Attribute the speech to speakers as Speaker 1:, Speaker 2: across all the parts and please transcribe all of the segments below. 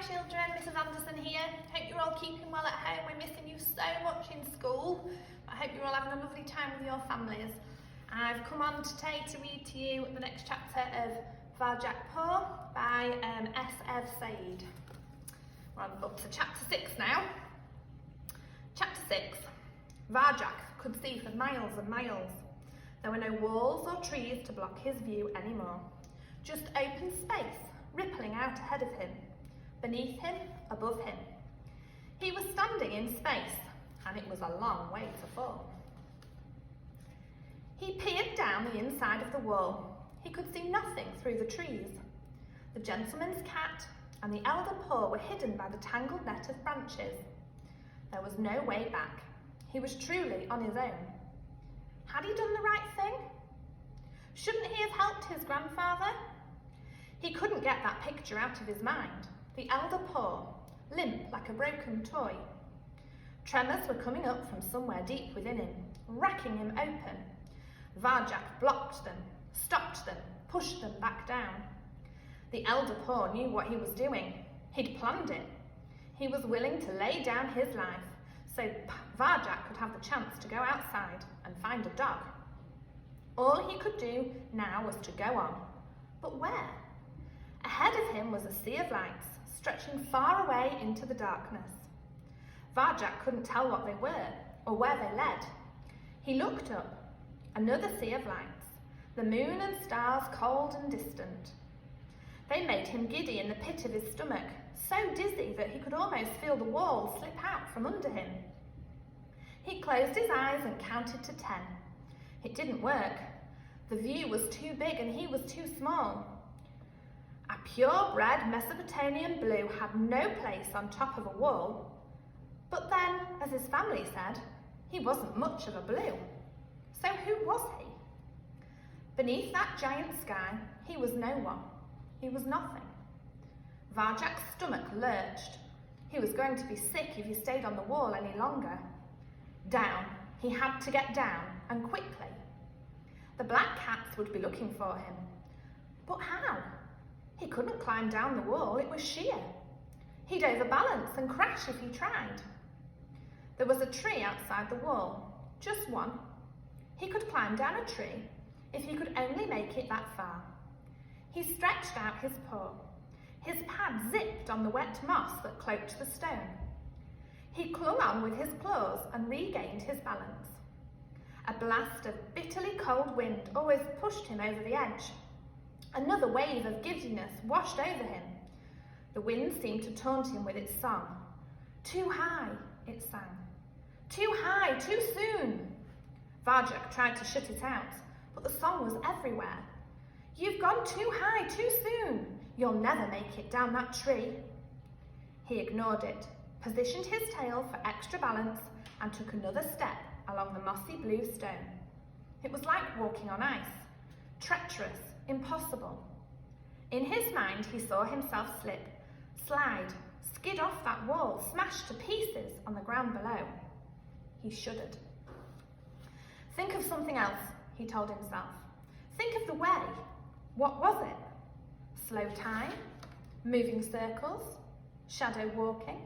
Speaker 1: children, Mrs. Anderson here. Hope you're all keeping well at home. We're missing you so much in school. I hope you're all having a lovely time with your families. I've come on today to read to you the next chapter of Varjak Paw by S.F. Said. We're up to chapter 6 now. Chapter 6. Varjak could see for miles and miles. There were no walls or trees to block his view anymore. Just open space, rippling out ahead of him, beneath him, above him. He was standing in space, and it was a long way to fall. He peered down the inside of the wall. He could see nothing through the trees. The gentleman's cat and the elder paw were hidden by the tangled net of branches. There was no way back. He was truly on his own. Had he done the right thing? Shouldn't he have helped his grandfather? He couldn't get that picture out of his mind. The elder paw, limp like a broken toy. Tremors were coming up from somewhere deep within him, racking him open. Varjak blocked them, stopped them, pushed them back down. The elder paw knew what he was doing. He'd planned it. He was willing to lay down his life so Varjak could have the chance to go outside and find a dog. All he could do now was to go on. But where? Ahead of him was a sea of lights, stretching far away into the darkness. Varjak couldn't tell what they were or where they led. He looked up. Another sea of lights, the moon and stars cold and distant. They made him giddy in the pit of his stomach, so dizzy that he could almost feel the wall slip out from under him. He closed his eyes and counted to 10. It didn't work. The view was too big and he was too small. A purebred Mesopotamian blue had no place on top of a wall. But then, as his family said, he wasn't much of a blue. So who was he? Beneath that giant sky, he was no one. He was nothing. Varjak's stomach lurched. He was going to be sick if he stayed on the wall any longer. Down. He had to get down, and quickly. The black cats would be looking for him. But how? He couldn't climb down the wall, it was sheer. He'd overbalance and crash if he tried. There was a tree outside the wall, just one. He could climb down a tree if he could only make it that far. He stretched out his paw. His pad zipped on the wet moss that cloaked the stone. He clung on with his claws and regained his balance. A blast of bitterly cold wind always pushed him over the edge. Another wave of giddiness washed over him. The wind seemed to taunt him with its song. Too high, it sang. Too high, too soon. Varjak tried to shut it out, but the song was everywhere. You've gone too high, too soon. You'll never make it down that tree. He ignored it, positioned his tail for extra balance, and took another step along the mossy blue stone. It was like walking on ice, treacherous, impossible. In his mind, he saw himself slip, slide, skid off that wall, smashed to pieces on the ground below. He shuddered. Think of something else, he told himself. Think of the way. What was it? Slow time, moving circles, shadow walking.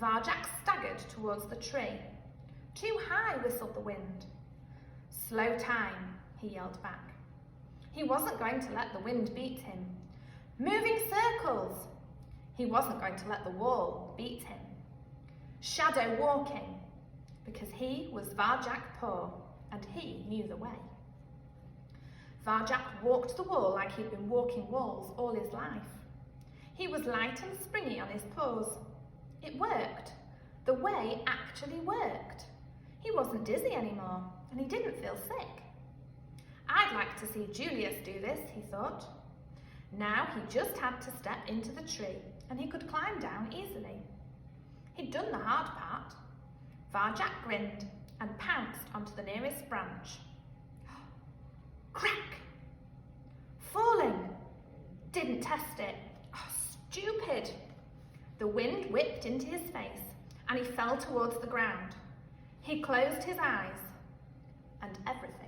Speaker 1: Varjak staggered towards the tree. Too high, whistled the wind. Slow time, he yelled back. He wasn't going to let the wind beat him. Moving circles. He wasn't going to let the wall beat him. Shadow walking, because he was Varjak Paw, and he knew the way. Varjak walked the wall like he'd been walking walls all his life. He was light and springy on his paws. It worked. The way actually worked. He wasn't dizzy anymore, and he didn't feel sick. I'd like to see Julius do this, he thought. Now he just had to step into the tree, and he could climb down easily. He'd done the hard part. Varjak grinned and pounced onto the nearest branch. Crack! Falling! Didn't test it. Oh, stupid! The wind whipped into his face and he fell towards the ground. He closed his eyes and everything